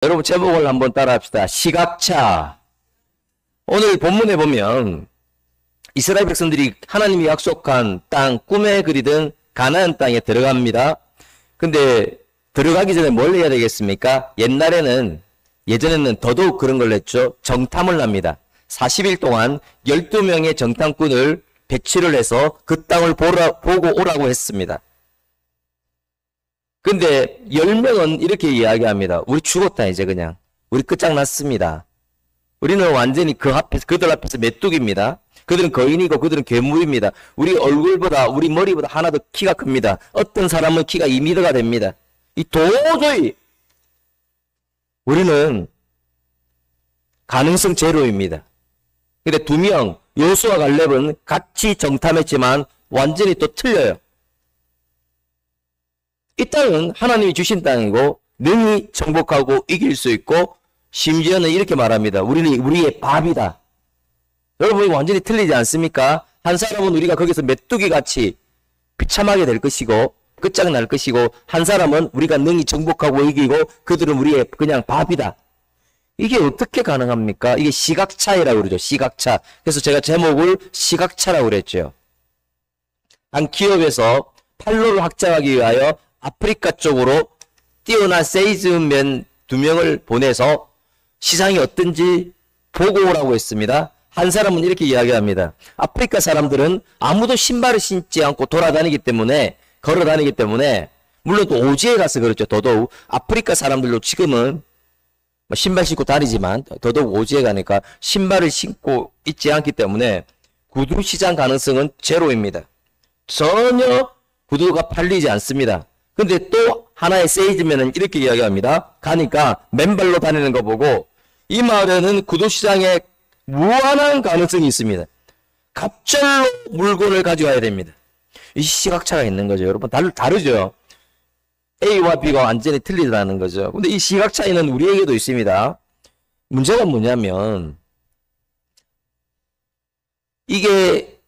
여러분 제목을 한번 따라합시다. 시각차. 오늘 본문에 보면 이스라엘 백성들이 하나님이 약속한 땅, 꿈에 그리던 가나안 땅에 들어갑니다. 근데 들어가기 전에 뭘 해야 되겠습니까? 예전에는 더더욱 그런 걸 했죠. 정탐을 합니다. 40일 동안 12명의 정탐꾼을 배치를 해서 그 땅을 보고 오라고 했습니다. 근데 10명은 이렇게 이야기합니다. 우리 죽었다 이제 그냥. 우리 끝장났습니다. 우리는 완전히 그들 앞에서 메뚜기입니다. 그들은 거인이고 그들은 괴물입니다. 우리 얼굴보다 우리 머리보다 하나 더 키가 큽니다. 어떤 사람은 키가 2m가 됩니다. 이 도저히 우리는 가능성 제로입니다. 근데 2명 요수와 갈렙은 같이 정탐했지만 완전히 또 틀려요. 이 땅은 하나님이 주신 땅이고 능히 정복하고 이길 수 있고 심지어는 이렇게 말합니다. 우리는 우리의 밥이다. 여러분 이거 완전히 틀리지 않습니까? 한 사람은 우리가 거기서 메뚜기같이 비참하게 될 것이고 끝장날 것이고 한 사람은 우리가 능히 정복하고 이기고 그들은 우리의 그냥 밥이다. 이게 어떻게 가능합니까? 이게 시각차이라고 그러죠. 시각차. 그래서 제가 제목을 시각차라고 그랬죠. 한 기업에서 판로를 확장하기 위하여 아프리카 쪽으로 뛰어난 세일즈맨 2명을 보내서 시장이 어떤지 보고 오라고 했습니다. 한 사람은 이렇게 이야기합니다. 아프리카 사람들은 아무도 신발을 신지 않고 돌아다니기 때문에 걸어다니기 때문에 물론 또 오지에 가서 그렇죠. 더더욱 아프리카 사람들도 지금은 신발 신고 다니지만 더더욱 오지에 가니까 신발을 신고 있지 않기 때문에 구두 시장 가능성은 제로입니다. 전혀 구두가 팔리지 않습니다. 근데 또 하나의 세일즈맨은 이렇게 이야기합니다. 가니까 맨발로 다니는 거 보고 이 마을에는 구두 시장에 무한한 가능성이 있습니다. 갑절로 물건을 가져와야 됩니다. 이 시각차가 있는 거죠. 여러분 다르죠. A와 B가 완전히 틀리다는 거죠. 근데 이 시각 차이는 우리에게도 있습니다. 문제가 뭐냐면 이게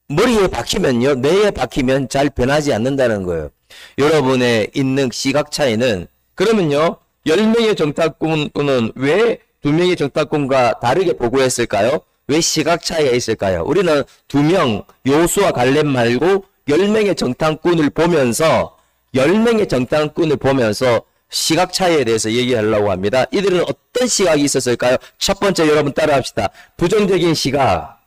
머리에 박히면요. 뇌에 박히면 잘 변하지 않는다는 거예요. 여러분의 있는 시각 차이는 그러면요. 10명의 정탐꾼은 왜 2명의 정탐꾼과 다르게 보고했을까요? 왜 시각 차이가 있을까요? 우리는 2명 요수와 갈렙 말고 10명의 정탐꾼을 보면서 10명의 정탐꾼을 보면서 시각 차이에 대해서 얘기하려고 합니다. 이들은 어떤 시각이 있었을까요? 첫 번째 여러분 따라합시다. 부정적인 시각.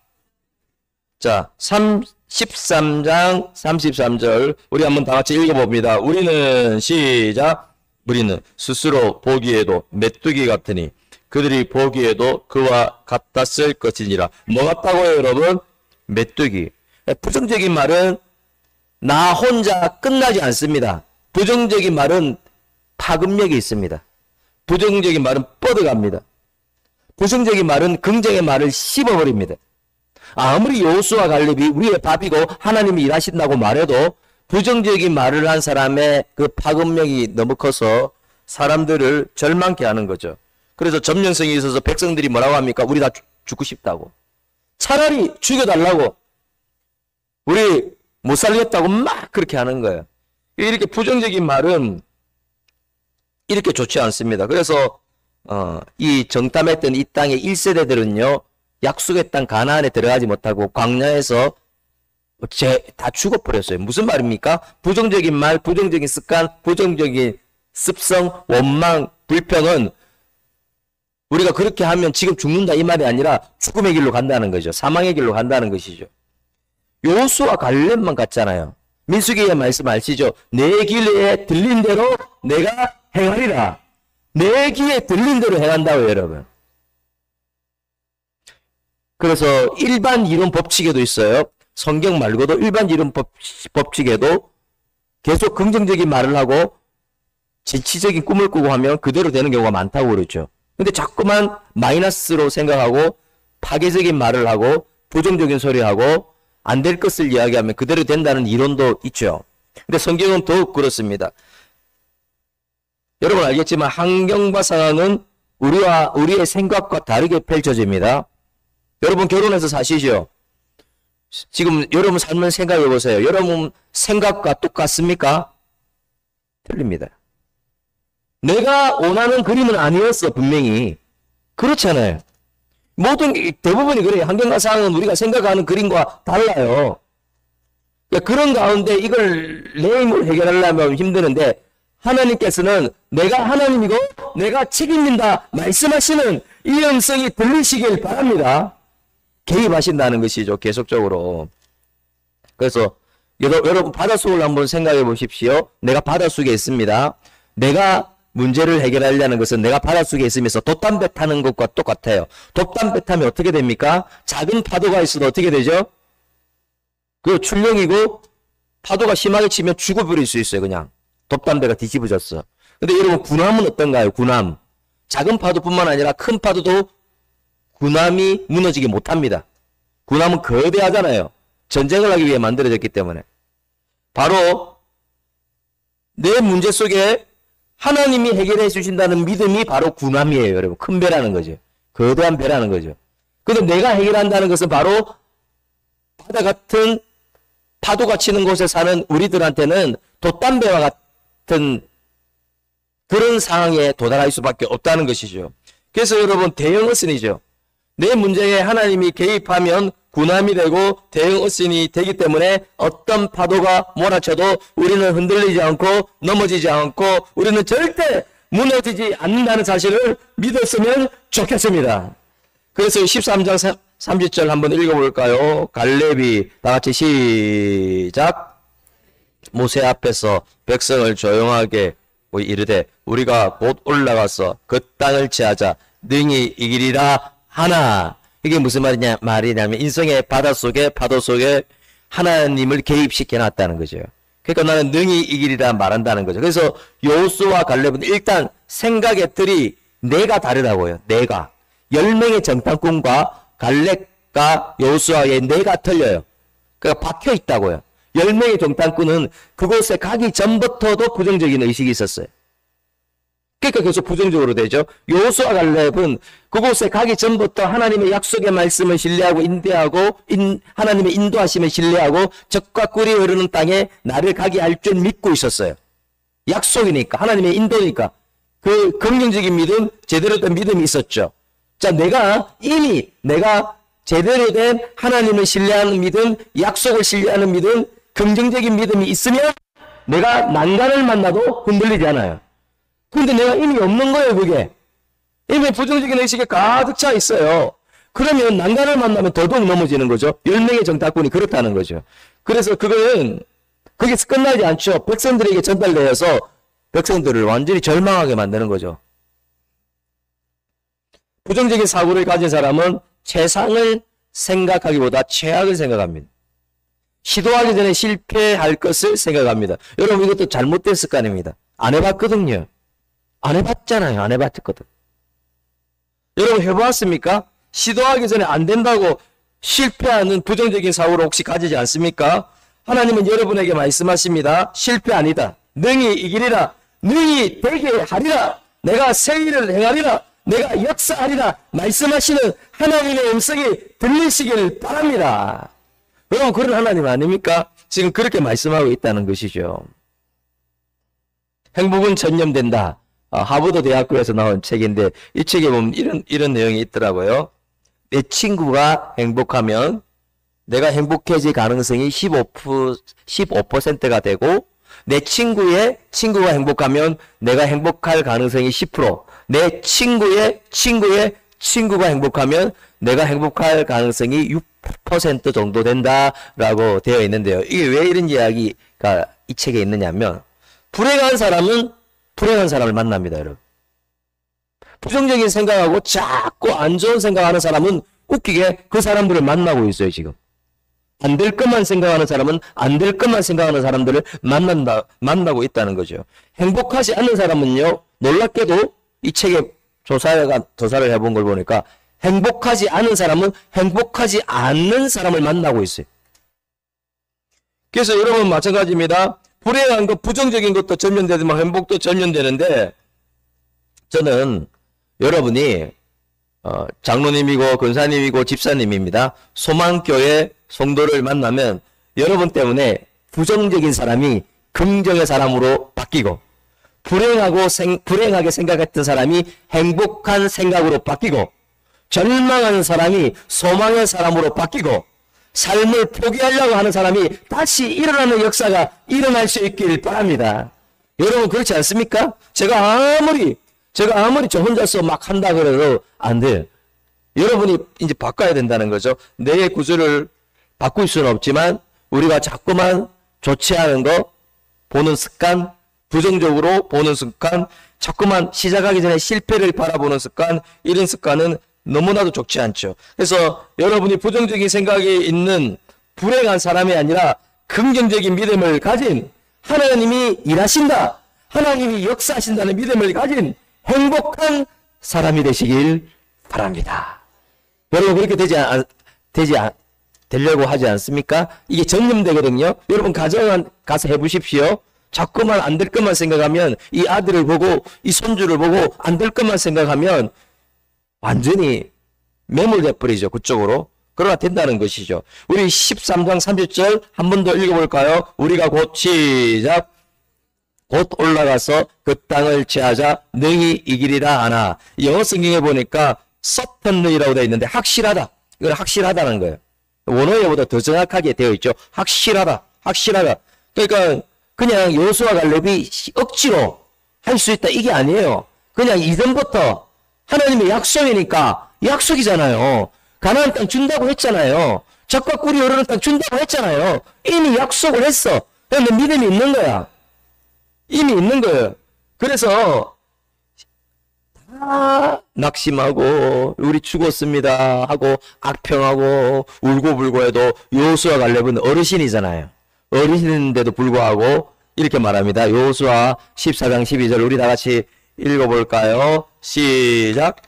자, 13장 33절 우리 한번 다 같이 읽어봅니다. 우리는 시작. 우리는 스스로 보기에도 메뚜기 같으니 그들이 보기에도 그와 같았을 것이니라. 뭐 같다고요 여러분? 메뚜기. 부정적인 말은 나 혼자 끝나지 않습니다. 부정적인 말은 파급력이 있습니다. 부정적인 말은 뻗어갑니다. 부정적인 말은 긍정의 말을 씹어버립니다. 아무리 요수와 갈렙이 우리의 밥이고 하나님이 일하신다고 말해도 부정적인 말을 한 사람의 그 파급력이 너무 커서 사람들을 절망케 하는 거죠. 그래서 점령성이 있어서 백성들이 뭐라고 합니까? 우리 다 죽고 싶다고. 차라리 죽여달라고. 우리 못 살겠다고 막 그렇게 하는 거예요. 이렇게 부정적인 말은 이렇게 좋지 않습니다. 그래서 이 정탐했던 이 땅의 1세대들은요. 약속의 땅 가나안에 들어가지 못하고 광야에서 다 죽어버렸어요. 무슨 말입니까? 부정적인 말, 부정적인 습관, 부정적인 습성, 원망, 불평은 우리가 그렇게 하면 지금 죽는다 이 말이 아니라 죽음의 길로 간다는 거죠. 사망의 길로 간다는 것이죠. 요수와 갈렙만 같잖아요. 민수기의 말씀 아시죠? 내 길에 들린 대로 내가 행하리라. 내 귀에 들린 대로 행한다고요, 여러분. 그래서 일반 이론 법칙에도 있어요. 성경 말고도 일반 이론 법칙에도 계속 긍정적인 말을 하고 진취적인 꿈을 꾸고 하면 그대로 되는 경우가 많다고 그러죠. 근데 자꾸만 마이너스로 생각하고 파괴적인 말을 하고 부정적인 소리하고 안 될 것을 이야기하면 그대로 된다는 이론도 있죠. 근데 성경은 더욱 그렇습니다. 여러분 알겠지만 환경과 상황은 우리의 생각과 다르게 펼쳐집니다. 여러분 결혼해서 사시죠? 지금 여러분 삶을 생각해 보세요. 여러분 생각과 똑같습니까? 틀립니다. 내가 원하는 그림은 아니었어, 분명히. 그렇잖아요. 대부분이 그래요. 환경과 상황은 우리가 생각하는 그림과 달라요. 그런 가운데 이걸 내 힘으로 해결하려면 힘드는데, 하나님께서는 내가 하나님이고 내가 책임진다 말씀하시는 이 음성이 들리시길 바랍니다. 개입하신다는 것이죠, 계속적으로. 그래서 여러분 바닷속을 한번 생각해 보십시오. 내가 바닷속에 있습니다. 내가 문제를 해결하려는 것은 내가 바닷속에 있으면서 돛담배 타는 것과 똑같아요. 돛담배 타면 어떻게 됩니까? 작은 파도가 있어도 어떻게 되죠? 그 출렁이고 파도가 심하게 치면 죽어버릴 수 있어요. 그냥 돛담배가 뒤집어졌어. 근데 여러분 군함은 어떤가요? 군함. 작은 파도뿐만 아니라 큰 파도도 군함이 무너지게 못합니다. 군함은 거대하잖아요. 전쟁을 하기 위해 만들어졌기 때문에. 바로 내 문제 속에 하나님이 해결해 주신다는 믿음이 바로 군함이에요. 여러분. 큰 배라는 거죠. 거대한 배라는 거죠. 근데 내가 해결한다는 것은 바로 바다 같은 파도가 치는 곳에 사는 우리들한테는 돛담배와 같은 그런 상황에 도달할 수밖에 없다는 것이죠. 그래서 여러분 대형 어선이죠. 내 문제에 하나님이 개입하면 군함이 되고 대형 어선이 되기 때문에 어떤 파도가 몰아쳐도 우리는 흔들리지 않고 넘어지지 않고 우리는 절대 무너지지 않는다는 사실을 믿었으면 좋겠습니다. 그래서 13장 30절 한번 읽어볼까요? 갈렙이 다같이 시작. 모세 앞에서 백성을 조용하게 이르되 우리가 곧 올라가서 그 땅을 취하자 능히 이기리라 하나. 이게 무슨 말이냐면 인생의 바닷속에 파도 속에 하나님을 개입시켜 놨다는 거죠. 그러니까 나는 능히 이기리라 말한다는 거죠. 그래서 여호수아와 갈렙은 일단 생각의 틀이 내가 다르다고요. 내가 10명의 정탐꾼과 갈렙과 여호수아의 내가 틀려요. 그러니까 박혀 있다고요. 10명의 정탐꾼은 그곳에 가기 전부터도 부정적인 의식이 있었어요. 그러니까 계속 부정적으로 되죠. 여호수아 갈렙은 그곳에 가기 전부터 하나님의 약속의 말씀을 신뢰하고 인도하고 하나님의 인도하심을 신뢰하고 적과 꿀이 흐르는 땅에 나를 가게 할 줄 믿고 있었어요. 약속이니까 하나님의 인도니까 그 긍정적인 믿음, 제대로 된 믿음이 있었죠. 자, 내가 제대로 된 하나님을 신뢰하는 믿음, 약속을 신뢰하는 믿음, 긍정적인 믿음이 있으면 내가 난간을 만나도 흔들리지 않아요. 근데 내가 이미 없는 거예요, 그게. 이미 부정적인 의식에 가득 차 있어요. 그러면 난간을 만나면 더더욱 넘어지는 거죠. 10명의 정탐꾼이 그렇다는 거죠. 그래서 그게 끝나지 않죠. 백성들에게 전달되어서 백성들을 완전히 절망하게 만드는 거죠. 부정적인 사고를 가진 사람은 최상을 생각하기보다 최악을 생각합니다. 시도하기 전에 실패할 것을 생각합니다. 여러분 이것도 잘못된 습관입니다. 안 해봤거든요. 안 해봤잖아요. 안 해봤거든. 여러분 해보았습니까? 시도하기 전에 안 된다고 실패하는 부정적인 사고를 혹시 가지지 않습니까? 하나님은 여러분에게 말씀하십니다. 실패 아니다. 능히 이기리라. 능히 되게 하리라. 내가 새 일을 행하리라. 내가 역사하리라. 말씀하시는 하나님의 음성이 들리시길 바랍니다. 여러분 그런 하나님 아닙니까? 지금 그렇게 말씀하고 있다는 것이죠. 행복은 전념된다. 하버드 대학교에서 나온 책인데 이 책에 보면 이런 내용이 있더라고요. 내 친구가 행복하면 내가 행복해질 가능성이 15%가 되고 내 친구가 행복하면 내가 행복할 가능성이 10%, 내 친구의 친구가 행복하면 내가 행복할 가능성이 6% 정도 된다라고 되어 있는데요. 이게 왜 이런 이야기가 이 책에 있느냐면 불행한 사람은 불행한 사람을 만납니다, 여러분. 부정적인 생각하고 자꾸 안 좋은 생각하는 사람은 웃기게 그 사람들을 만나고 있어요, 지금. 안 될 것만 생각하는 사람은 안 될 것만 생각하는 사람들을 만나고 있다는 거죠. 행복하지 않는 사람은요, 놀랍게도 이 책에 조사를 해본 걸 보니까 행복하지 않은 사람은 행복하지 않는 사람을 만나고 있어요. 그래서 여러분 마찬가지입니다. 불행한 것, 부정적인 것도 전면되지만 행복도 전면되는데 저는 여러분이 장로님이고 권사님이고 집사님입니다. 소망교회 성도를 만나면 여러분 때문에 부정적인 사람이 긍정의 사람으로 바뀌고 불행하게 생각했던 사람이 행복한 생각으로 바뀌고, 절망하는 사람이 소망의 사람으로 바뀌고, 삶을 포기하려고 하는 사람이 다시 일어나는 역사가 일어날 수 있길 바랍니다. 여러분 그렇지 않습니까? 제가 아무리 저 혼자서 막 한다 그래도 안 돼요. 여러분이 이제 바꿔야 된다는 거죠. 내 구조를 바꿀 수는 없지만 우리가 자꾸만 좋지 않은 거 보는 습관, 부정적으로 보는 습관, 자꾸만 시작하기 전에 실패를 바라보는 습관, 이런 습관은 너무나도 좋지 않죠. 그래서 여러분이 부정적인 생각이 있는 불행한 사람이 아니라 긍정적인 믿음을 가진, 하나님이 일하신다, 하나님이 역사하신다는 믿음을 가진 행복한 사람이 되시길 바랍니다. 여러분 그렇게 되려고 하지 않습니까? 이게 전념되거든요. 여러분 가정 가서 해보십시오. 자꾸만 안 될 것만 생각하면, 이 아들을 보고 이 손주를 보고 안 될 것만 생각하면 완전히 매몰돼 버리죠. 그쪽으로. 그러나 된다는 것이죠. 우리 13장 30절 한 번 더 읽어볼까요? 우리가 곧 시작. 곧 올라가서 그 땅을 취하자 능히 이기리라 하나. 영어 성경에 보니까 certainly라고 되어 있는데 확실하다. 이건 확실하다는 거예요. 원어에보다 더 정확하게 되어 있죠. 확실하다. 그러니까 그냥 여호수아 갈렙이 억지로 할 수 있다 이게 아니에요. 그냥 이전부터 하나님의 약속이니까, 약속이잖아요. 가나안 땅 준다고 했잖아요. 젖과 꿀이 흐르는 땅 준다고 했잖아요. 이미 약속을 했어. 그런데 믿음이 있는 거야. 이미 있는 거예요. 그래서 다 낙심하고 우리 죽었습니다 하고 악평하고 울고불고 해도 여호수아 갈렙은 어르신이잖아요. 어르신인데도 불구하고 이렇게 말합니다. 여호수아 14장 12절 우리 다 같이 읽어볼까요? 시작.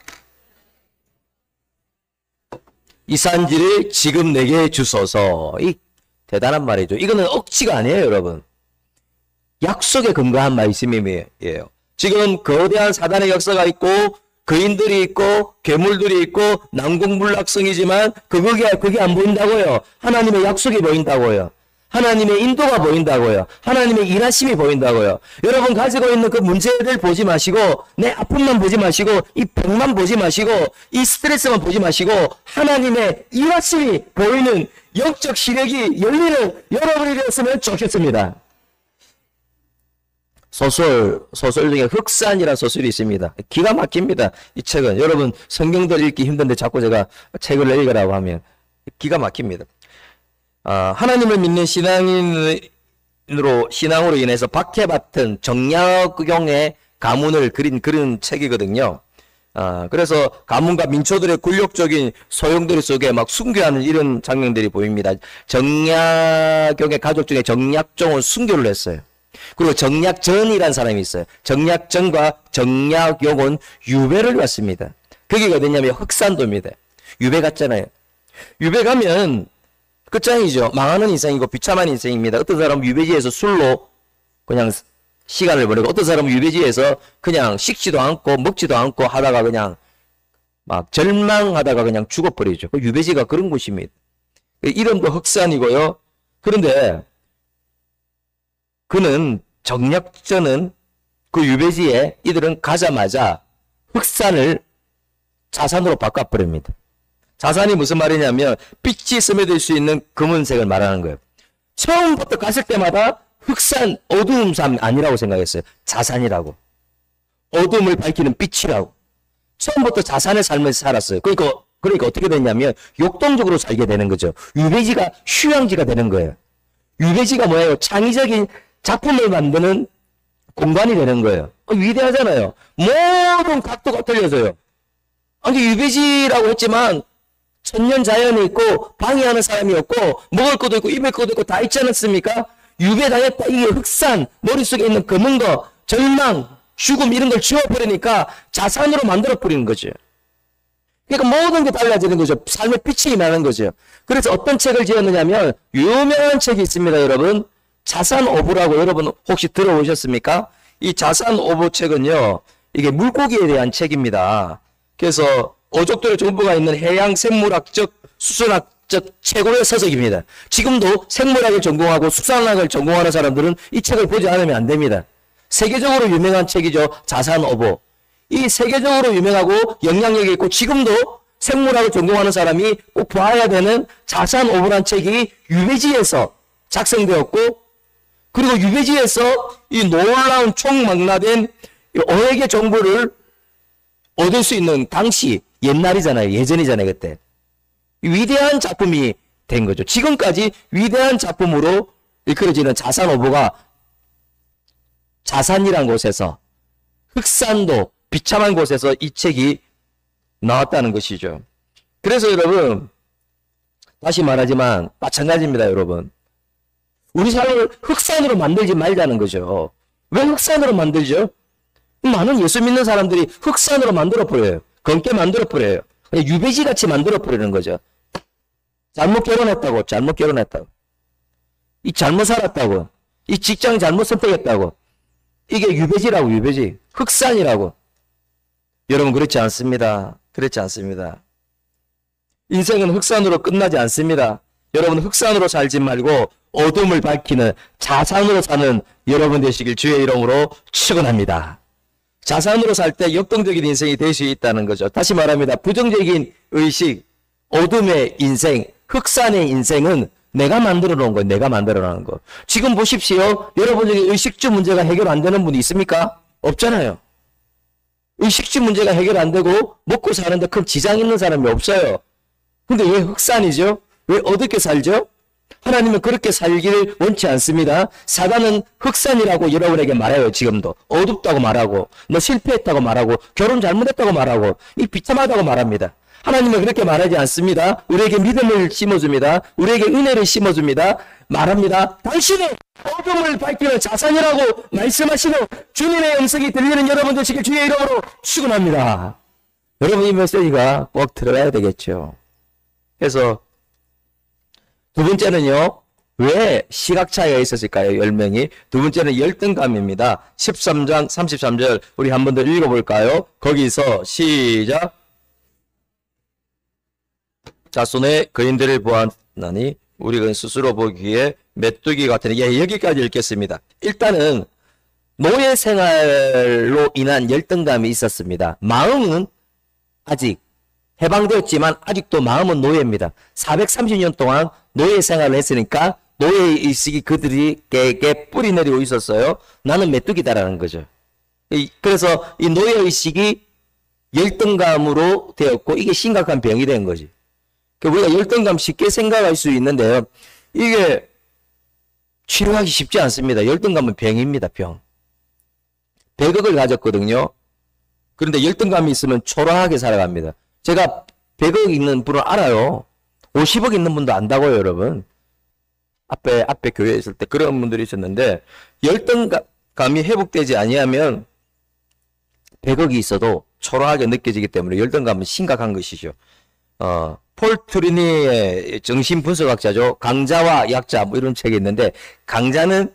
이 산지를 지금 내게 주소서. 이 대단한 말이죠. 이거는 억지가 아니에요, 여러분. 약속에 근거한 말씀이에요. 지금 거대한 사단의 역사가 있고 거인들이 있고 괴물들이 있고 난공불락성이지만 그게 안 보인다고요. 하나님의 약속이 보인다고요. 하나님의 인도가 보인다고요. 하나님의 일하심이 보인다고요. 여러분 가지고 있는 그 문제를 보지 마시고, 내 아픔만 보지 마시고, 이 병만 보지 마시고, 이 스트레스만 보지 마시고, 하나님의 일하심이 보이는 영적 시력이 열리는 여러분이 되었으면 좋겠습니다. 소설 중에 흑산이라는 소설이 있습니다. 기가 막힙니다. 이 책은. 여러분 성경도 읽기 힘든데 자꾸 제가 책을 읽으라고 하면 기가 막힙니다. 하나님을 믿는 신앙으로 인해서 박해받은 정약용의 가문을 그린 그런 책이거든요. 그래서 가문과 민초들의 굴욕적인 소용돌이 속에 막 순교하는 이런 장면들이 보입니다. 정약용의 가족 중에 정약종은 순교를 했어요. 그리고 정약전이라는 사람이 있어요. 정약전과 정약용은 유배를 갔습니다. 거기가 어디냐면 흑산도입니다. 유배 갔잖아요. 유배 가면 끝장이죠. 망하는 인생이고 비참한 인생입니다. 어떤 사람은 유배지에서 술로 그냥 시간을 보내고, 어떤 사람은 유배지에서 그냥 식지도 않고 먹지도 않고 하다가 그냥 막 절망하다가 그냥 죽어버리죠. 그 유배지가 그런 곳입니다. 이름도 흑산이고요. 그런데 그는 정약전은 그 유배지에 이들은 가자마자 흑산을 자산으로 바꿔버립니다. 자산이 무슨 말이냐면 빛이 스며들 수 있는 검은색을 말하는 거예요. 처음부터 갔을 때마다 흑산, 어두움 삶 아니라고 생각했어요. 자산이라고. 어둠을 밝히는 빛이라고. 처음부터 자산의 삶을 살았어요. 그러니까 어떻게 됐냐면 역동적으로 살게 되는 거죠. 유배지가 휴양지가 되는 거예요. 유배지가 뭐예요? 창의적인 작품을 만드는 공간이 되는 거예요. 위대하잖아요. 모든 각도가 틀려져요. 아니 유배지라고 했지만 천년 자연이 있고 방해하는 사람이 없고 먹을 것도 있고 입을 것도 있고 다 있지 않았습니까? 유배당했다. 이게 흑산, 머릿속에 있는 검은 거, 절망, 죽음 이런 걸 지워버리니까 자산으로 만들어버리는 거죠. 그러니까 모든 게 달라지는 거죠. 삶의 빛이 나는 거죠. 그래서 어떤 책을 지었느냐면 유명한 책이 있습니다. 여러분 자산 오브라고 여러분 혹시 들어보셨습니까? 이 자산 오브 책은요, 이게 물고기에 대한 책입니다. 그래서 어족들의 정보가 있는 해양 생물학적, 수산학적 최고의 서적입니다. 지금도 생물학을 전공하고 수산학을 전공하는 사람들은 이 책을 보지 않으면 안 됩니다. 세계적으로 유명한 책이죠. 자산 오보. 이 세계적으로 유명하고 영향력이 있고 지금도 생물학을 전공하는 사람이 꼭 봐야 되는 자산 오보란 책이 유배지에서 작성되었고, 그리고 유배지에서 이 놀라운 총망라된 어획의 정보를 얻을 수 있는 당시 옛날이잖아요. 예전이잖아요. 그때. 위대한 작품이 된 거죠. 지금까지 위대한 작품으로 일컬어지는 자산 오보가 자산이란 곳에서, 흑산도 비참한 곳에서 이 책이 나왔다는 것이죠. 그래서 여러분, 다시 말하지만 마찬가지입니다. 여러분, 우리 삶을 흑산으로 만들지 말자는 거죠. 왜 흑산으로 만들죠? 많은 예수 믿는 사람들이 흑산으로 만들어버려요. 검게 만들어버려요. 그냥 유배지같이 만들어버리는 거죠. 잘못 결혼했다고, 잘못 결혼했다고. 이 잘못 살았다고. 이 직장 잘못 선택했다고. 이게 유배지라고, 유배지. 흑산이라고. 여러분, 그렇지 않습니다. 그렇지 않습니다. 인생은 흑산으로 끝나지 않습니다. 여러분, 흑산으로 살지 말고 어둠을 밝히는 자산으로 사는 여러분 되시길 주의 이름으로 축원합니다. 자산으로 살 때 역동적인 인생이 될 수 있다는 거죠. 다시 말합니다. 부정적인 의식, 어둠의 인생, 흑산의 인생은 내가 만들어 놓은 거예요. 내가 만들어 놓은 거. 지금 보십시오. 여러분 중에 의식주 문제가 해결 안 되는 분이 있습니까? 없잖아요. 의식주 문제가 해결 안 되고 먹고 사는데 큰 지장 있는 사람이 없어요. 근데 왜 흑산이죠? 왜 어둡게 살죠? 하나님은 그렇게 살기를 원치 않습니다. 사단은 흑산이라고 여러분에게 말해요. 지금도 어둡다고 말하고, 너 실패했다고 말하고, 결혼 잘못했다고 말하고, 이 비참하다고 말합니다. 하나님은 그렇게 말하지 않습니다. 우리에게 믿음을 심어줍니다. 우리에게 은혜를 심어줍니다. 말합니다. 당신은 어둠을 밝히는 자산이라고 말씀하시는 주님의 음성이 들리는 여러분 되시길 주의 이름으로 축원합니다. 여러분, 이 메시지가 꼭 들어가야 되겠죠. 그래서 두 번째는요, 왜 시각차이가 있었을까요? 10명이. 두 번째는 열등감입니다. 13장 33절 우리 한 번 더 읽어볼까요? 거기서 시작. 자손의 거인들을 보았나니 우리가 스스로 보기에 메뚜기 같으니. 예, 여기까지 읽겠습니다. 일단은 노예 생활로 인한 열등감이 있었습니다. 마음은 아직 해방되었지만 아직도 마음은 노예입니다. 430년 동안 노예 생활을 했으니까 노예의 의식이 그들에게 뿌리내리고 있었어요. 나는 메뚜기다라는 거죠. 그래서 이 노예의식이 열등감으로 되었고, 이게 심각한 병이 된 거지. 우리가 열등감 쉽게 생각할 수 있는데요, 이게 치료하기 쉽지 않습니다. 열등감은 병입니다. 병. 100억을 가졌거든요. 그런데 열등감이 있으면 초라하게 살아갑니다. 제가 100억 있는 분을 알아요. 50억 있는 분도 안다고요, 여러분. 앞에 교회에 있을 때 그런 분들이 있었는데, 열등감이 회복되지 아니하면 100억이 있어도 초라하게 느껴지기 때문에 열등감은 심각한 것이죠. 폴 트리니의 정신분석학자죠. 강자와 약자, 뭐 이런 책이 있는데, 강자는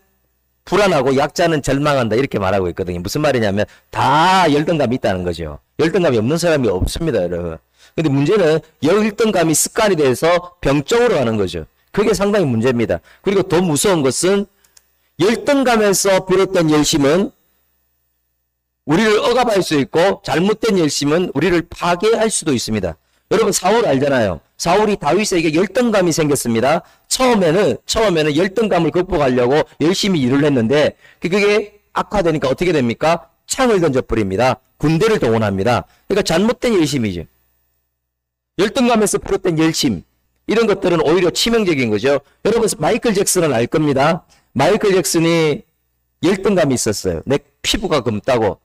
불안하고 약자는 절망한다, 이렇게 말하고 있거든요. 무슨 말이냐면 다 열등감이 있다는 거죠. 열등감이 없는 사람이 없습니다, 여러분. 근데 문제는 열등감이 습관이 돼서 병적으로 가는 거죠. 그게 상당히 문제입니다. 그리고 더 무서운 것은 열등감에서 비롯된 열심은 우리를 억압할 수 있고, 잘못된 열심은 우리를 파괴할 수도 있습니다. 여러분, 사울 알잖아요. 사울이 다윗에게 열등감이 생겼습니다. 처음에는 열등감을 극복하려고 열심히 일을 했는데, 그게 악화되니까 어떻게 됩니까? 창을 던져버립니다. 군대를 동원합니다. 그러니까 잘못된 열심이죠. 열등감에서 비롯된 열심, 이런 것들은 오히려 치명적인 거죠. 여러분, 마이클 잭슨은 알 겁니다. 마이클 잭슨이 열등감이 있었어요. 내 피부가 검다고.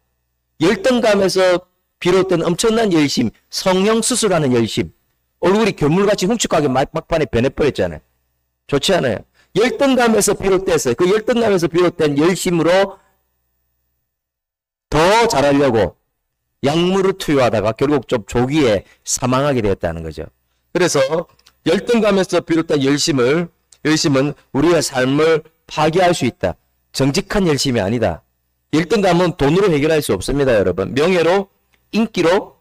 열등감에서 비롯된 엄청난 열심, 성형수술하는 열심, 얼굴이 괴물같이 흉측하게 막판에 변해버렸잖아요. 좋지 않아요. 열등감에서 비롯돼서, 그 열등감에서 비롯된 열심으로 더 잘하려고 약물을 투여하다가 결국 좀 조기에 사망하게 되었다는 거죠. 그래서 열등감에서 비롯된 열심은 우리의 삶을 파괴할 수 있다. 정직한 열심이 아니다. 열등감은 돈으로 해결할 수 없습니다, 여러분. 명예로, 인기로,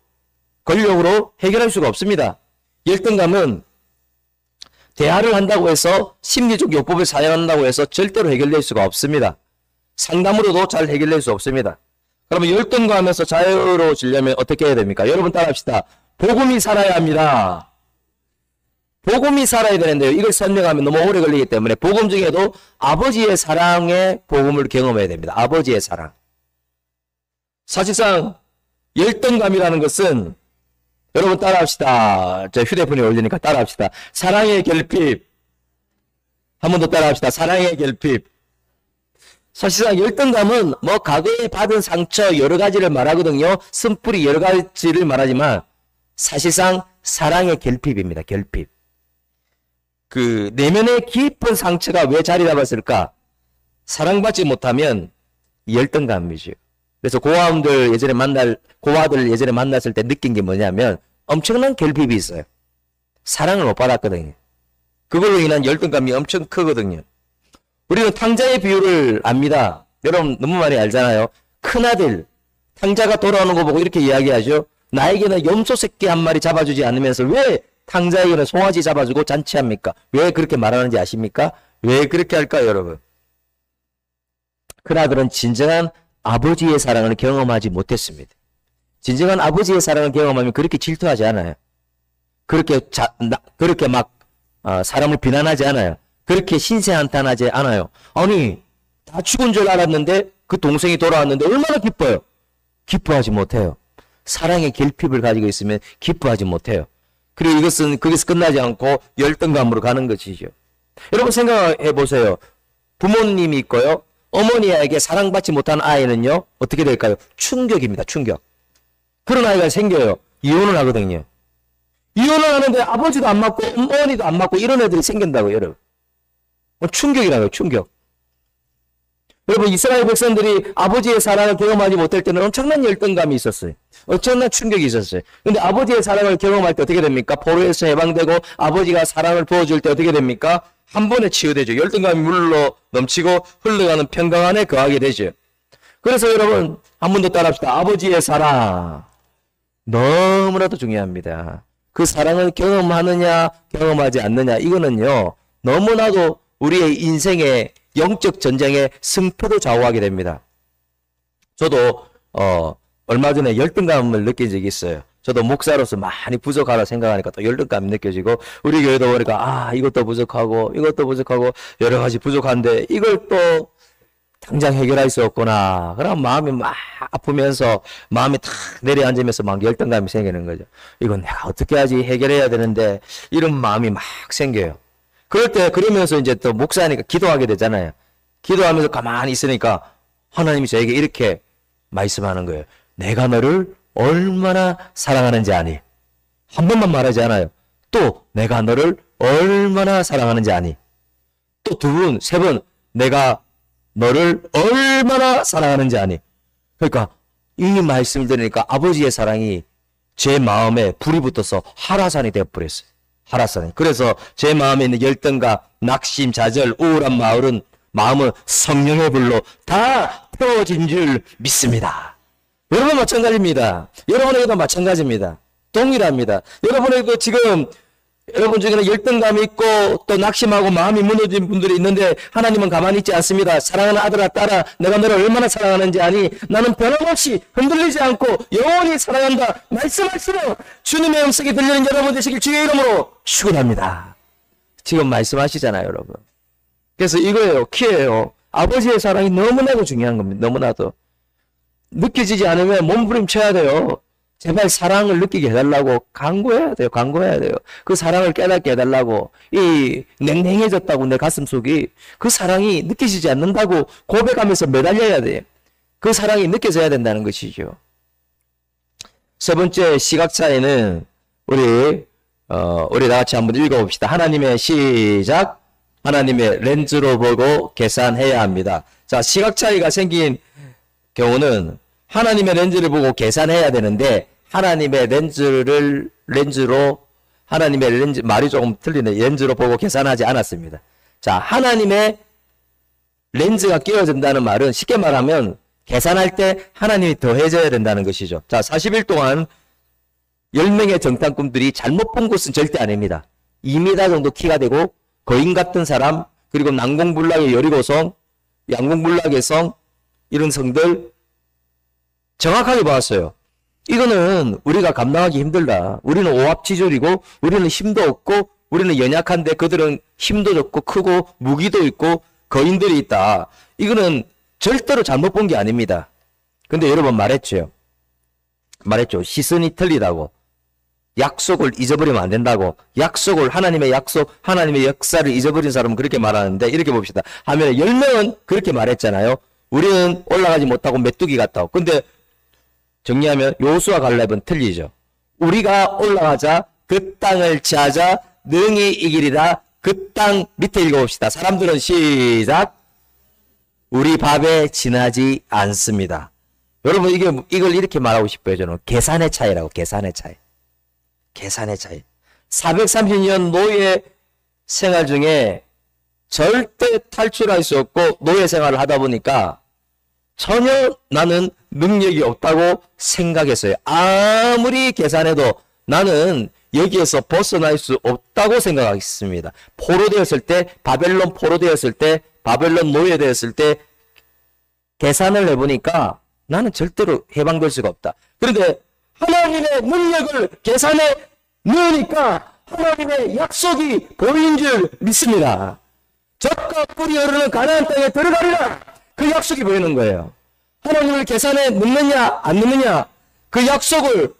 권력으로 해결할 수가 없습니다. 열등감은 대화를 한다고 해서, 심리적 요법을 사용한다고 해서 절대로 해결될 수가 없습니다. 상담으로도 잘 해결될 수 없습니다. 그러면 열등감에서 자유로워지려면 어떻게 해야 됩니까? 여러분 따라합시다. 복음이 살아야 합니다. 복음이 살아야 되는데요. 이걸 설명하면 너무 오래 걸리기 때문에 복음 중에도 아버지의 사랑의 복음을 경험해야 됩니다. 아버지의 사랑. 사실상 열등감이라는 것은 여러분 따라합시다. 저 휴대폰에 올리니까 따라합시다. 사랑의 결핍. 한 번 더 따라합시다. 사랑의 결핍. 사실상 열등감은 뭐 과거에 받은 상처 여러 가지를 말하거든요. 쓴뿌리 여러 가지를 말하지만 사실상 사랑의 결핍입니다. 결핍. 그 내면의 깊은 상처가 왜 자리 잡았을까? 사랑받지 못하면 열등감이죠. 그래서 고아들 예전에 만났을 때 느낀 게 뭐냐면 엄청난 결핍이 있어요. 사랑을 못 받았거든요. 그걸로 인한 열등감이 엄청 크거든요. 우리는 탕자의 비유를 압니다. 여러분 너무 많이 알잖아요. 큰아들 탕자가 돌아오는 거 보고 이렇게 이야기하죠. 나에게는 염소 새끼 한 마리 잡아주지 않으면서 왜 탕자에게는 송아지 잡아주고 잔치합니까? 왜 그렇게 말하는지 아십니까? 왜 그렇게 할까요, 여러분? 큰아들은 진정한 아버지의 사랑을 경험하지 못했습니다. 진정한 아버지의 사랑을 경험하면 그렇게 질투하지 않아요. 그렇게 막 사람을 비난하지 않아요. 그렇게 신세한탄하지 않아요. 아니 다 죽은 줄 알았는데 그 동생이 돌아왔는데 얼마나 기뻐요. 기뻐하지 못해요. 사랑의 결핍을 가지고 있으면 기뻐하지 못해요. 그리고 이것은 거기서 끝나지 않고 열등감으로 가는 것이죠. 여러분 생각해 보세요. 부모님이 있고요. 어머니에게 사랑받지 못한 아이는요. 어떻게 될까요? 충격입니다. 충격. 그런 아이가 생겨요. 이혼을 하거든요. 이혼을 하는데 아버지도 안 맞고 어머니도 안 맞고 이런 애들이 생긴다고요. 여러분. 충격이라고요. 충격. 여러분 이스라엘 백성들이 아버지의 사랑을 경험하지 못할 때는 엄청난 열등감이 있었어요. 엄청난 충격이 있었어요. 근데 아버지의 사랑을 경험할 때 어떻게 됩니까? 포로에서 해방되고 아버지가 사랑을 부어줄 때 어떻게 됩니까? 한 번에 치유되죠. 열등감이 물로 넘치고 흘러가는 평강 안에 거하게 되죠. 그래서 여러분 한 번 더 따라합시다. 아버지의 사랑 너무나도 중요합니다. 그 사랑을 경험하느냐 경험하지 않느냐 이거는요. 너무나도 우리의 인생의 영적 전쟁의 승패도 좌우하게 됩니다. 저도 얼마 전에 열등감을 느낀 적이 있어요. 저도 목사로서 많이 부족하다 생각하니까 또 열등감이 느껴지고 우리 교회도 보니까 이것도 부족하고 여러 가지 부족한데 이걸 또 당장 해결할 수 없구나. 그럼 마음이 막 아프면서 마음이 탁 내려앉으면서 막 열등감이 생기는 거죠. 이건 내가 어떻게 하지 해결해야 되는데 이런 마음이 막 생겨요. 그러면서 이제 또 목사니까 기도하게 되잖아요. 기도하면서 가만히 있으니까 하나님이 저에게 이렇게 말씀하는 거예요. 내가 너를 얼마나 사랑하는지 아니? 한 번만 말하지 않아요. 또 내가 너를 얼마나 사랑하는지 아니? 또 두 번, 세 번 내가 너를 얼마나 사랑하는지 아니? 그러니까 이 말씀을 들으니까 아버지의 사랑이 제 마음에 불이 붙어서 하라산이 되어버렸어요. 하라산. 그래서 제 마음에 있는 열등감, 낙심, 좌절, 우울한 마음은 성령의 불로 다 태워진 줄 믿습니다. 여러분 마찬가지입니다. 여러분에게도 마찬가지입니다. 동일합니다. 여러분에게도 지금 여러분 중에는 열등감이 있고 또 낙심하고 마음이 무너진 분들이 있는데 하나님은 가만히 있지 않습니다. 사랑하는 아들아 딸아 내가 너를 얼마나 사랑하는지 아니? 나는 변함없이 흔들리지 않고 영원히 사랑한다. 말씀할수록 주님의 음성이 들리는 여러분 되시길 주의 이름으로 축원합니다. 지금 말씀하시잖아요 여러분. 그래서 이거예요. 키예요. 아버지의 사랑이 너무나도 중요한 겁니다. 너무나도. 느껴지지 않으면 몸부림쳐야 돼요. 제발 사랑을 느끼게 해달라고 간구해야 돼요. 간구해야 돼요. 그 사랑을 깨닫게 해달라고. 이 냉랭해졌다고 내 가슴속이 그 사랑이 느껴지지 않는다고 고백하면서 매달려야 돼요. 그 사랑이 느껴져야 된다는 것이죠. 세 번째 시각차이는 우리 다 같이 한번 읽어봅시다. 하나님의 시작. 하나님의 렌즈로 보고 계산해야 합니다. 자, 시각차이가 생긴 경우는 하나님의 렌즈를 보고 계산해야 되는데 하나님의 말이 조금 틀리네. 렌즈로 보고 계산하지 않았습니다. 자, 하나님의 렌즈가 끼워진다는 말은 쉽게 말하면 계산할 때 하나님이 더해져야 된다는 것이죠. 자, 40일 동안 10명의 정탐꾼들이 잘못 본 곳은 절대 아닙니다. 2m 정도 키가 되고 거인 같은 사람, 그리고 난공불락의 여리고성, 양공불락의 성, 이런 성들 정확하게 봤어요. 이거는 우리가 감당하기 힘들다. 우리는 오합지졸이고 우리는 힘도 없고 우리는 연약한데 그들은 힘도 좋고 크고 무기도 있고 거인들이 있다. 이거는 절대로 잘못 본 게 아닙니다. 근데 여러 번 말했죠. 시선이 틀리다고. 약속을 잊어버리면 안 된다고. 하나님의 약속, 하나님의 역사를 잊어버린 사람은 그렇게 말하는데, 이렇게 봅시다. 하면 10명은 그렇게 말했잖아요. 우리는 올라가지 못하고 메뚜기 같다고. 근데 정리하면 여호수아 갈렙은 틀리죠. 우리가 올라가자, 그 땅을 지하자, 능히 이기리라. 그 땅 밑에 읽어봅시다. 사람들은 시작. 우리 밥에 지나지 않습니다. 여러분, 이걸 이렇게 말하고 싶어요. 저는 계산의 차이라고. 계산의 차이. 430년 노예 생활 중에 절대 탈출할 수 없고 노예 생활을 하다 보니까 전혀 나는 능력이 없다고 생각했어요. 아무리 계산해도 나는 여기에서 벗어날 수 없다고 생각했습니다. 포로되었을 때, 바벨론 포로되었을 때, 바벨론 노예되었을 때 계산을 해보니까 나는 절대로 해방될 수가 없다. 그런데 하나님의 능력을 계산에 넣으니까 하나님의 약속이 보이는 줄 믿습니다. 젖과 꿀이 흐르는 가나안 땅에 들어가리라. 그 약속이 보이는 거예요. 하나님을 계산에 넣느냐 안 넣느냐, 그 약속을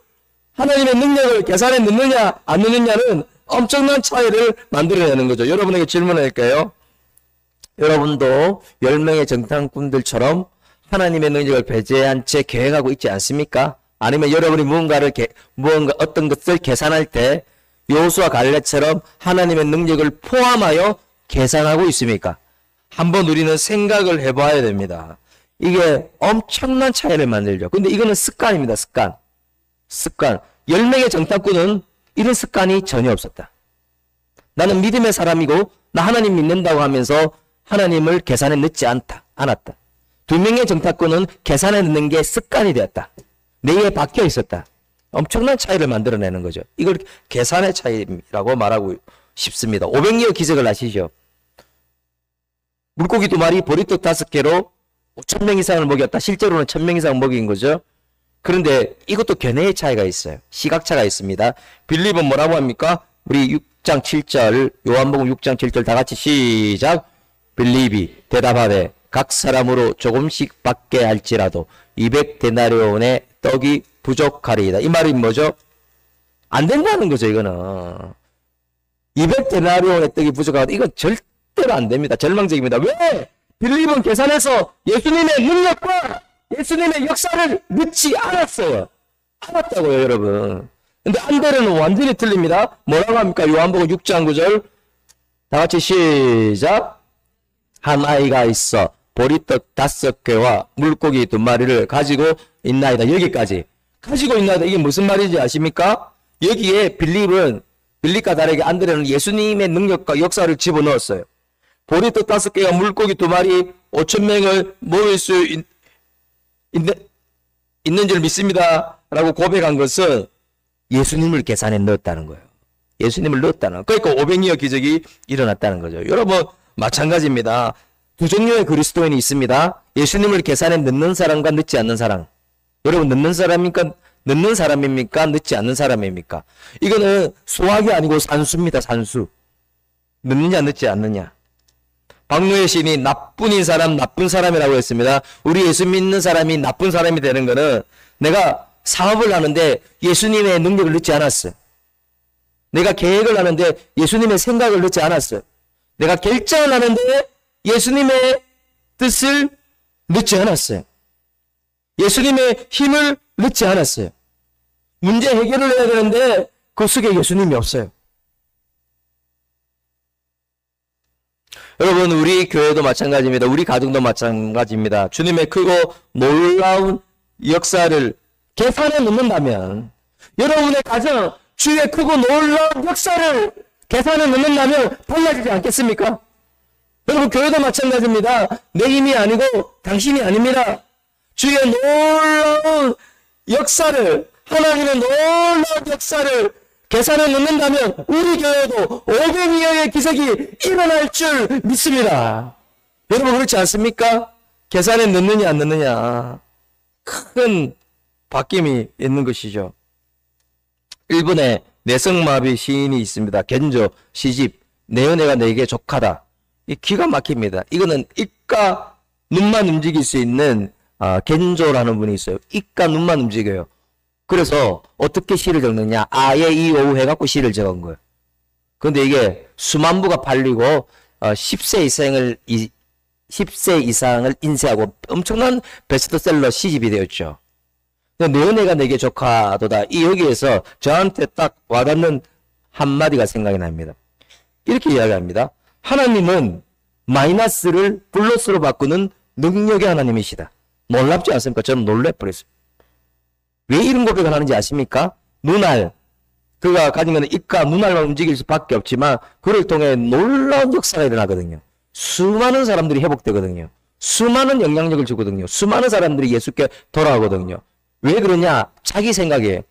하나님의 능력을 계산에 넣느냐 안 넣느냐는 엄청난 차이를 만들어내는 거죠. 여러분에게 질문할게요. 여러분도 10명의 정탐꾼들처럼 하나님의 능력을 배제한 채 계획하고 있지 않습니까? 아니면 여러분이 무언가 어떤 것을 계산할 때 여호수아 갈렙처럼 하나님의 능력을 포함하여 계산하고 있습니까? 한번 우리는 생각을 해봐야 됩니다. 이게 엄청난 차이를 만들죠. 근데 이거는 습관입니다. 습관. 10명의 정탐꾼은 이런 습관이 전혀 없었다. 나는 믿음의 사람이고 나 하나님 믿는다고 하면서 하나님을 계산에 넣지 않았다. 2명의 정탐꾼은 계산에 넣는 게 습관이 되었다. 뇌에 박혀 있었다. 엄청난 차이를 만들어내는 거죠. 이걸 계산의 차이라고 말하고 싶습니다. 500리어 기적을 아시죠? 물고기 2마리, 보리떡 5개로 5,000명 이상을 먹였다. 실제로는 1,000명 이상 먹인 거죠. 그런데 이것도 견해의 차이가 있어요. 시각차가 있습니다. 빌립은 뭐라고 합니까? 우리 6장 7절, 요한복음 6장 7절 다 같이 시작. 빌립이 대답하되 각 사람으로 조금씩 받게 할지라도 200데나리온의 떡이 부족하리이다. 이 말이 뭐죠? 안 된다는 거죠, 이거는. 200데나리온의 떡이 부족하다. 이건 절대로 안 됩니다. 절망적입니다. 왜? 빌립은 계산해서 예수님의 능력과 예수님의 역사를 넣지 않았어요. 알았다고요, 여러분. 근데 안데르는 완전히 틀립니다. 뭐라고 합니까? 요한복음 6장 9절 다 같이 시작. 한 아이가 있어 보리떡 5개와 물고기 2마리를 가지고 있나이다. 여기까지. 가지고 있나이다. 이게 무슨 말인지 아십니까? 여기에 빌립과 다르게 안드레는 예수님의 능력과 역사를 집어넣었어요. 보리떡 5개와 물고기 2마리 5,000명을 모을 수 있는 줄 믿습니다. 라고 고백한 것은 예수님을 계산에 넣었다는 거예요. 예수님을 넣었다는 거예요. 그러니까 500리어 기적이 일어났다는 거죠. 여러분 마찬가지입니다. 두 종류의 그리스도인이 있습니다. 예수님을 계산에 넣는 사람과 넣지 않는 사람. 여러분 넣는 사람입니까? 넣지 않는 사람입니까? 이거는 수학이 아니고 산수입니다. 산수. 넣느냐 넣지 않느냐. 박노해 시인이 나쁜 사람이라고 했습니다. 우리 예수 믿는 사람이 나쁜 사람이 되는 거는 내가 사업을 하는데 예수님의 능력을 넣지 않았어요. 내가 계획을 하는데 예수님의 생각을 넣지 않았어요. 내가 결정을 하는데 예수님의 뜻을 넣지 않았어요. 예수님의 힘을 넣지 않았어요. 문제 해결을 해야 되는데 그 속에 예수님이 없어요. 여러분 우리 교회도 마찬가지입니다. 우리 가정도 마찬가지입니다. 주님의 크고 놀라운 역사를 계산에 넣는다면 여러분의 가정 주의 크고 놀라운 역사를 계산에 넣는다면 달라지지 않겠습니까? 여러분 교회도 마찬가지입니다. 내 힘이 아니고 당신이 아닙니다. 주의 놀라운 역사를 하나님의 놀라운 역사를 계산에 넣는다면 우리 교회도 500리어의 기적이 일어날 줄 믿습니다. 여러분 그렇지 않습니까? 계산에 넣느냐 안 넣느냐 큰 바뀜이 있는 것이죠. 일본의 내성마비 시인이 있습니다. 겐조 시집 내 은혜가 내게 족하다. 이 기가 막힙니다. 이거는 입과 눈만 움직일 수 있는 겐조라는 분이 있어요. 입과 눈만 움직여요. 그래서 어떻게 시를 적느냐, 아예 이오우 해갖고 시를 적은 거예요. 근데 이게 수만 부가 팔리고 10세 이상을 인쇄하고 엄청난 베스트셀러 시집이 되었죠. 내 은혜가 내게 족하도다. 이 여기에서 저한테 딱 와닿는 한마디가 생각이 납니다. 이렇게 이야기합니다. 하나님은 마이너스를 플러스로 바꾸는 능력의 하나님이시다. 놀랍지 않습니까? 저는 놀래버렸어요. 왜 이런 고백을 하는지 아십니까? 눈알, 그가 가진 것은 입과 눈알만 움직일 수밖에 없지만 그를 통해 놀라운 역사가 일어나거든요. 수많은 사람들이 회복되거든요. 수많은 영향력을 주거든요. 수많은 사람들이 예수께 돌아오거든요. 왜 그러냐? 자기 생각에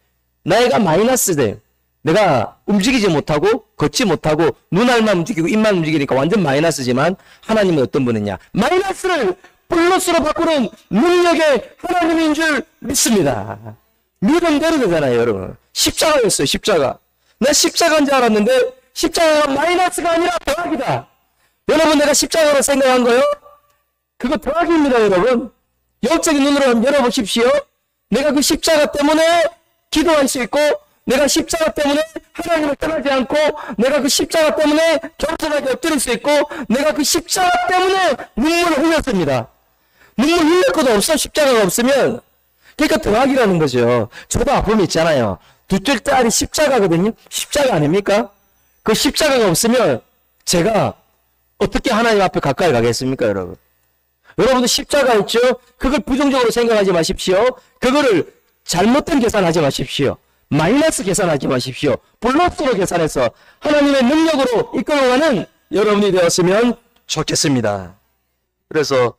내가 마이너스돼. 내가 움직이지 못하고 걷지 못하고 눈알만 움직이고 입만 움직이니까 완전 마이너스지만 하나님은 어떤 분이냐? 마이너스를 플러스로 바꾸는 능력의 하나님인 줄 믿습니다. 믿음대로 되잖아요, 여러분. 십자가였어요, 십자가. 나 십자가인 줄 알았는데 십자가가 마이너스가 아니라 더하기다. 여러분, 내가 십자가로 생각한 거요? 그거 더하기입니다, 여러분. 영적인 눈으로 한번 열어보십시오. 내가 그 십자가 때문에 기도할 수 있고, 내가 십자가 때문에 하나님을 떠나지 않고, 내가 그 십자가 때문에 겸손하게 엎드릴 수 있고, 내가 그 십자가 때문에 눈물을 흘렸습니다. 눈물 흘릴 것도 없어, 십자가가 없으면. 그러니까 더하기라는 거죠. 저도 아픔이 있잖아요. 둘째 딸이 십자가거든요. 십자가 아닙니까? 그 십자가가 없으면 제가 어떻게 하나님 앞에 가까이 가겠습니까, 여러분? 여러분도 십자가 있죠? 그걸 부정적으로 생각하지 마십시오. 그거를 잘못된 계산하지 마십시오. 마이너스 계산하지 마십시오. 플러스로 계산해서 하나님의 능력으로 이끌어가는 여러분이 되었으면 좋겠습니다. 그래서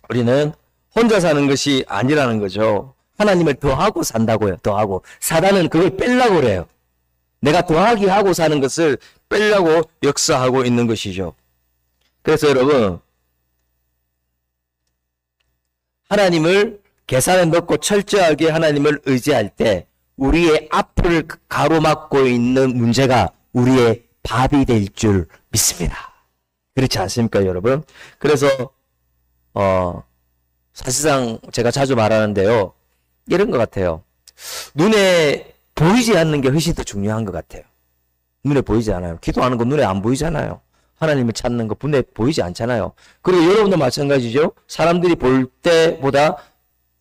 우리는 혼자 사는 것이 아니라는 거죠. 하나님을 더하고 산다고요. 더하고. 사단은 그걸 빼려고 그래요. 내가 더하기 하고 사는 것을 빼려고 역사하고 있는 것이죠. 그래서 여러분, 하나님을 계산에 넣고 철저하게 하나님을 의지할 때 우리의 앞을 가로막고 있는 문제가 우리의 밥이 될 줄 믿습니다. 그렇지 않습니까, 여러분? 그래서 사실상 제가 자주 말하는데요. 이런 것 같아요. 눈에 보이지 않는 게 훨씬 더 중요한 것 같아요. 눈에 보이지 않아요. 기도하는 거 눈에 안 보이잖아요. 하나님을 찾는 거 눈에 보이지 않잖아요. 그리고 여러분도 마찬가지죠. 사람들이 볼 때보다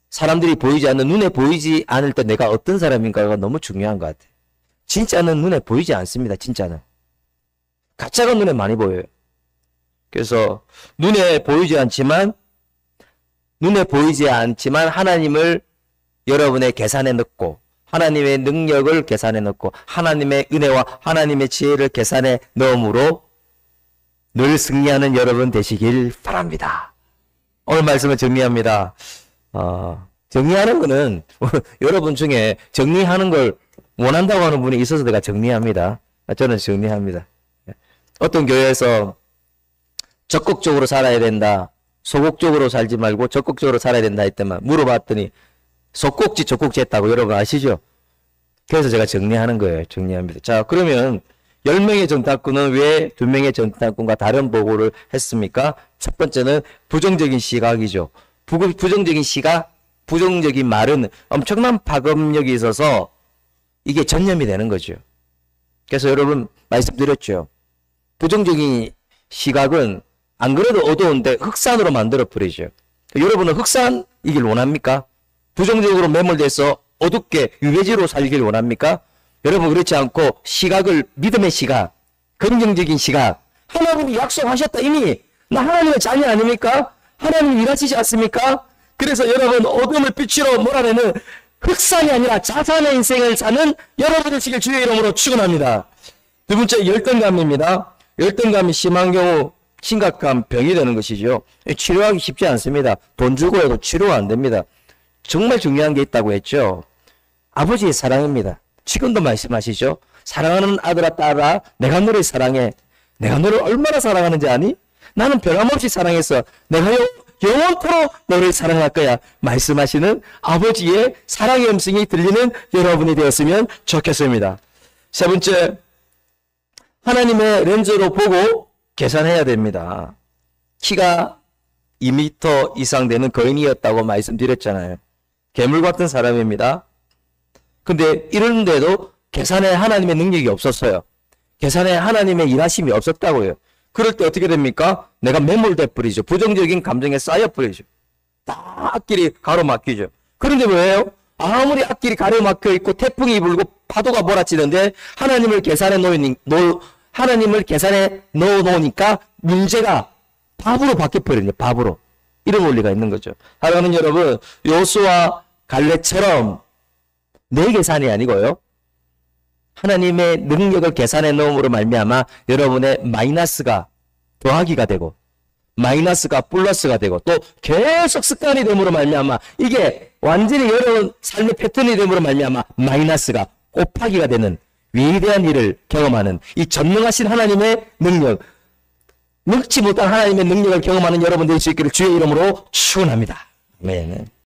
사람들이 보이지 않는, 눈에 보이지 않을 때 내가 어떤 사람인가가 너무 중요한 것 같아요. 진짜는 눈에 보이지 않습니다. 진짜는. 가짜가 눈에 많이 보여요. 그래서 눈에 보이지 않지만 하나님을 여러분의 계산에 넣고 하나님의 능력을 계산에 넣고 하나님의 은혜와 하나님의 지혜를 계산에 넣음으로 늘 승리하는 여러분 되시길 바랍니다. 오늘 말씀을 정리합니다. 정리하는 거는 여러분 중에 정리하는 걸 원한다고 하는 분이 있어서 내가 정리합니다. 저는 정리합니다. 어떤 교회에서 적극적으로 살아야 된다, 소극적으로 살지 말고 적극적으로 살아야 된다 했더만 물어봤더니 속꼭지 적꼭지 했다고 여러분 아시죠? 그래서 제가 정리하는 거예요. 정리합니다. 자, 그러면 10명의 정탐꾼은 왜 2명의 정탐꾼과 다른 보고를 했습니까? 첫 번째는 부정적인 시각이죠. 부정적인 시각, 부정적인 말은 엄청난 파급력이 있어서 이게 전염이 되는 거죠. 그래서 여러분 말씀드렸죠. 부정적인 시각은 안 그래도 어두운데 흑산으로 만들어 버리죠. 여러분은 흑산이길 원합니까? 부정적으로 매몰돼서 어둡게 유배지로 살길 원합니까? 여러분 그렇지 않고 시각을, 믿음의 시각, 긍정적인 시각, 하나님이 약속하셨다. 이미 나 하나님의 자녀 아닙니까? 하나님이 일하시지 않습니까? 그래서 여러분 어둠을 빛으로 몰아내는 흑산이 아니라 자산의 인생을 사는 여러분 되시길 주의 이름으로 축원합니다. 두 번째, 열등감입니다. 열등감이 심한 경우 심각한 병이 되는 것이죠. 치료하기 쉽지 않습니다. 돈 주고 해도 치료가 안 됩니다. 정말 중요한 게 있다고 했죠. 아버지의 사랑입니다. 지금도 말씀하시죠. 사랑하는 아들아 딸아, 내가 너를 사랑해. 내가 너를 얼마나 사랑하는지 아니? 나는 변함없이 사랑해서 내가 영원토록 너를 사랑할 거야 말씀하시는 아버지의 사랑의 음성이 들리는 여러분이 되었으면 좋겠습니다. 세 번째, 하나님의 렌즈로 보고 계산해야 됩니다. 키가 2m 이상 되는 거인이었다고 말씀드렸잖아요. 괴물 같은 사람입니다. 근데 이런데도 계산에 하나님의 능력이 없었어요. 계산에 하나님의 일하심이 없었다고요. 그럴 때 어떻게 됩니까? 내가 매몰돼 버리죠. 부정적인 감정에 쌓여 버리죠. 다 앞길이 가로막히죠. 그런데 왜요? 아무리 앞길이 가로막혀 있고 태풍이 불고 파도가 몰아치는데 하나님을 계산에 넣어 놓으니까 문제가 밥으로 바뀌어 버리네요. 밥으로. 이런 원리가 있는 거죠. 사랑하는 여러분, 요수와 갈렙처럼 내 계산이 아니고요. 하나님의 능력을 계산해 넣음으로 말미암아 여러분의 마이너스가 더하기가 되고 마이너스가 플러스가 되고 또 계속 습관이 됨으로 말미암아 이게 완전히 여러분 삶의 패턴이 됨으로 말미암아 마이너스가 곱하기가 되는 위대한 일을 경험하는 이 전능하신 하나님의 능력, 능치 못한 하나님의 능력을 경험하는 여러분 될 수 있기를 주의 이름으로 축원합니다. 아멘.